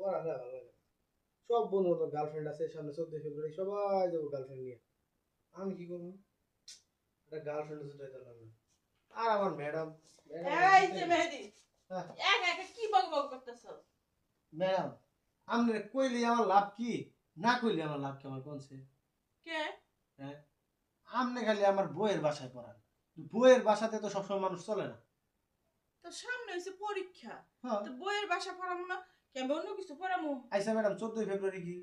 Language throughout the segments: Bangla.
পড়ালে ভালো লাগে না। সব বন্ধু তো গার্লফ্রেন্ড আছে, সামনে 14 ফেব্রুয়ারি সবাই যাবো গার্লফ্রেন্ড নিয়ে। আমি কি করবো? একটা গার্লফ্রেন্ড জুটাইতে পারলাম না। আর আমার ম্যাডাম এই যে মেহেদি একা একা কি বকবক করতেছ? ম্যাডাম আপনি কইলে আমার লাভ কি, না কইলে আমার লাভ কি, আমার কোনছে? কে? হ্যাঁ, আপনি খালি আমার বইয়ের বাসায় পড়ান, বইয়ের বাসাতে তো সবসময় মানুষ চলে না। তো সামনে হইছে পরীক্ষা, হ্যাঁ তো বইয়ের বাসা পড়ামু না কেমন অন্য কিছু পড়ামু? আচ্ছা ম্যাডাম 14 ফেব্রুয়ারি কি?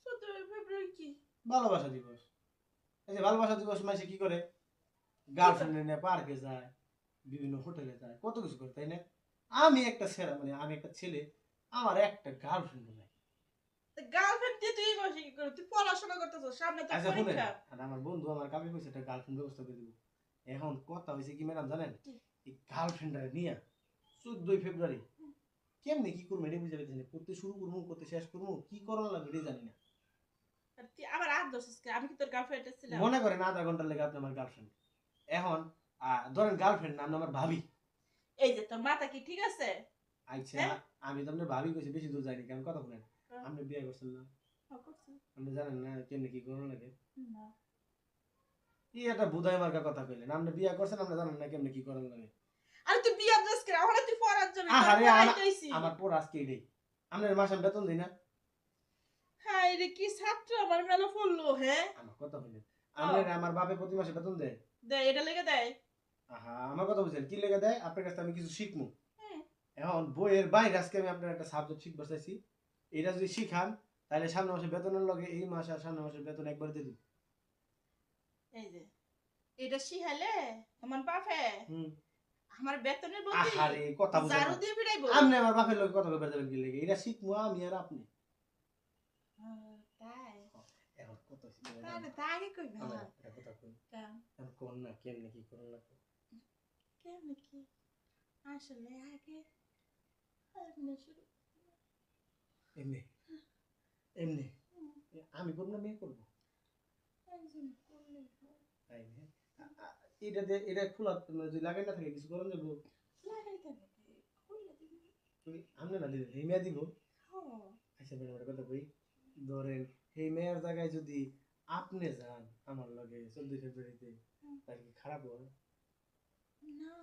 14 ফেব্রুয়ারি কি? ভালোবাসা দিবস। এই যে ভালোবাসা দিবস মাসে কি করে? গার্লফ্রেন্ড নিয়ে পার্কে যায়, বিভিন্ন হোটেলে যায়, কত কিছু করে, তাই না? আমি একটা ছেলে, মানে আমি একটা ছেলে, আমার একটা গার্লফ্রেন্ড নাই। গার্লফ্রেন্ড দিয়ে তুই এই বয়সে কি করে? তুই পড়াশোনা করতেছস, সামনে তো আচ্ছা শুনেন, পরীক্ষা। আর আমার বন্ধু আমার কালকে কইছে একটা গার্লফ্রেন্ড ব্যবস্থা করে দিব। এখন কথা হয়েছে কি ম্যাডাম জানেন, এই গার্লফ্রেন্ডারে নিয়ে 14 ফেব্রুয়ারি কেমনে কি করবো এটা বুঝতে পারছি না। করতে শুরু করবো, করতে শেষ করবো, কি করার লাগবে এটা জানি না। আর তুই আবার আর দোষিস কে? আমি কি তোর গার্লফ্রেন্ড ছিলাম? মনে করেন আধা ঘন্টার লেগে আপনি আমার গার্লফ্রেন্ড, এখন ধরেন গার্লফ্রেন্ড নাম আমার ভাবি। এই যে তোর মাথা কি ঠিক আছে? আচ্ছা হ্যাঁ? আমি তো আপনার ভাবি কইছি, বেশি দূর যাইনি, কারণ কথা শুনেন, আপনি বিয়ে করছেন না, করছি আপনি জানেন না কেমনে কি করার লাগে। না। কি একটা বুধাই মার্কা কথা কইলেন, আপনি বিয়ে করছেন, আপনি জানেন না কেমনে কি করার লাগে। আরে তুই বিয়া দোষ করে আমার তুই পড়ার জন্য তোর আহারে পড়াইতেইছি। আমার পর আজকে এটাই, আপনার মাসে বেতন দিই না। হাই রে কি ছাত্র আমার মেলা পড়লো, হ্যাঁ? আমার কথা বলেন, আপনার আমার বাপে প্রতি মাসে বেতন দেয়। দে এটা লেগে দেয়। আহা আমার কথা বুঝছেন, কি লেগে দেয়? আপনার কাছে আমি কিছু শিখবো। হ্যাঁ। এখন বইয়ের বাইরে আজকে আমি আপনার একটা সাবজেক্ট শিখতে চাইছি, এটা যদি শিখান তাহলে সামনের মাসে বেতনের লগে এই মাসে আর সামনের মাসের বেতন একবার দিয়ে দিন। এই যে এটা শিখাইলে আমার বাপে হুম আমার বেতনের বলতে আহারে কথা বুঝেন জারু না, দিয়ে ফিরাইবো। আপনি আমার বাপের লগে কথা কইবার যাবেন কি লেগে? এটা শিখবো আমি আর আপনি। তাই এখন কত তাহলে তাই কই না এটা কথা কই, কাম এখন কোন না কেমনে কি করার লাগবে। কেমনে কি আসলে আগে আপনি শুরু এমনি এমনি আমি করবো না মেয়ে করবো? একজন করলে তাই না? এটা দিয়ে এটা খোলা যদি লাগাই না থাকে কিছু করার যাবো। লাগাইতে নাকি খুলে দিবি? আপনি না দিলেন এই মেয়া দিব। হ্যাঁ আচ্ছা ম্যাডাম একটা কথা কই, ধরেন এই মেয়ের জায়গায় যদি আপনি যান আমার লগে 14 ফেব্রুয়ারিতে, তাহলে কি খারাপ হয়? না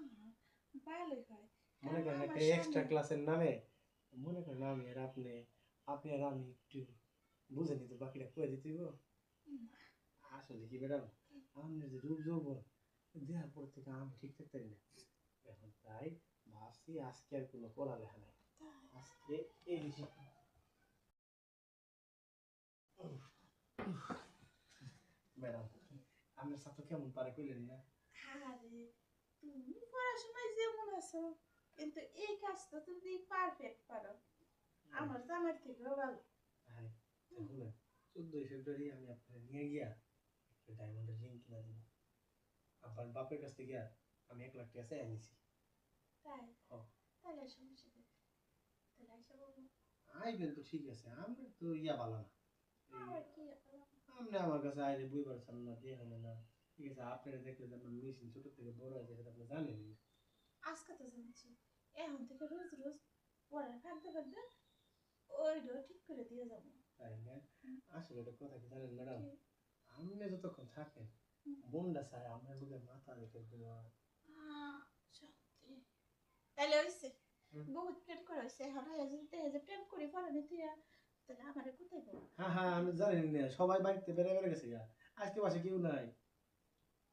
ভালোই হয়। মনে করেন একটা এক্সট্রা ক্লাসের নামে, মনে করেন আমি আর আপনি, আপনি আর আমি একটু বুঝে নিতে বাকিটা করে দিতে হইব। আসলে কি ম্যাডাম, আপনার যে রূপ যৌবন দেওয়ার পর থেকে আমি ঠিক থাকতে পারি না। এখন তাই ভাবছি আজকে আর কোনো পড়ালেখা নাই, আজকে এই বিষয়। ম্যাডাম আপনার ছাত্র কেমন পারে কইলেন না? আরে তুমি পড়াশোনায় যেমন আছো কিন্তু এই কাজটা তুমি পারফেক্ট পারো, আমার জামার থেকেও ভালো। হ্যাঁ শুনেন, 14 ফেব্রুয়ারি আমি আপনার নিয়ে গিয়া একটা ডায়মন্ডের রিং কিনা দিব। আপনার বাপের কাছ থেকে আমি 1 লাখ টাকা চাই আনিছি। তাই হ্যাঁ তাহলে সমস্যা নেই, তাহলে আইসা বলবো। আইবেন তো ঠিক আছে, আমরা তো ইয়া বালা না। আমার কি বললাম? আপনি আমার কাছে আইলে বই পারছেন না, দিয়ে হলো না, ঠিক আছে? আপনারা দেখলে যে আপনার মেশিন ছোট থেকে বড় হয়েছে সেটা আপনি জানেন না। আজকে তো জানছি এখন থেকে রোজ রোজ পড়ার ফাঁকতে ফাঁকতে ওইটাও ঠিক করে দিয়ে যাবো। তাই না? আসলে এটা কথা কি জানেন ম্যাডাম, আপনি যতক্ষণ থাকেন মনটা চায় আপনার বুকে মাথা রেখে দেওয়া। সত্যি তাহলে হয়েছে বহুত প্রেম করা হয়েছে, এখন যদি প্রেম করি পড়া নিতে তাহলে আমার কোথায় বল? হ্যাঁ হ্যাঁ আমি জানি না, সবাই বাড়িতে বেড়ে বেড়ে গেছে গা, আজকে বাসে কেউ নাই।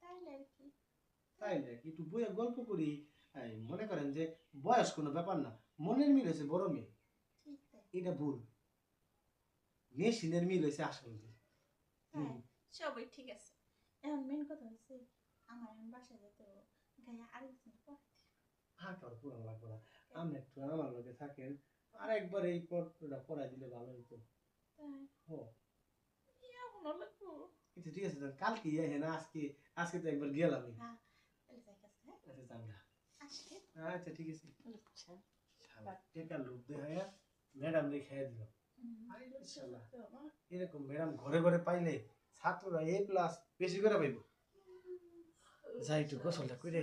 তাইলে আর কি তাই না? একটু বইয়ে গল্প করি। এই মনে করেন যে বয়স কোনো ব্যাপার না, মনের মিল হয়েছে বড় মিল, ঠিক তাই। এটা ভুল। মেশিনের মিল হয়েছে আসল মিল। হ্যাঁ সবই ঠিক আছে, এখন মেন কথা হচ্ছে আমার এখন বাসায় যেতে গায়ে আরেকজন পড়তে। হ্যাঁ কারো পুরান লাগবে না, আপনি একটু আমার লগে থাকেন, আর একবার এই পড়াটা পড়াই দিলে ভালো হইতো। তাই ও এখনো লাগবো? আচ্ছা ঠিক আছে, তাহলে কালকে ইয়ে হ্যাঁ না, আজকে আজকে তো একবার গেলাম। হ্যাঁ তাহলে যাই কাছে। হ্যাঁ আচ্ছা জানগা। আসলে আচ্ছা ঠিক আছে। আচ্ছা শালা টেকা লোক দেখায়া ম্যাডাম রে খেয়ে দিল। শালা এরকম ম্যাডাম ঘরে ঘরে পাইলে ছাত্ররা A+ বেশি করে পাইব। যাই একটু গোসলটা করে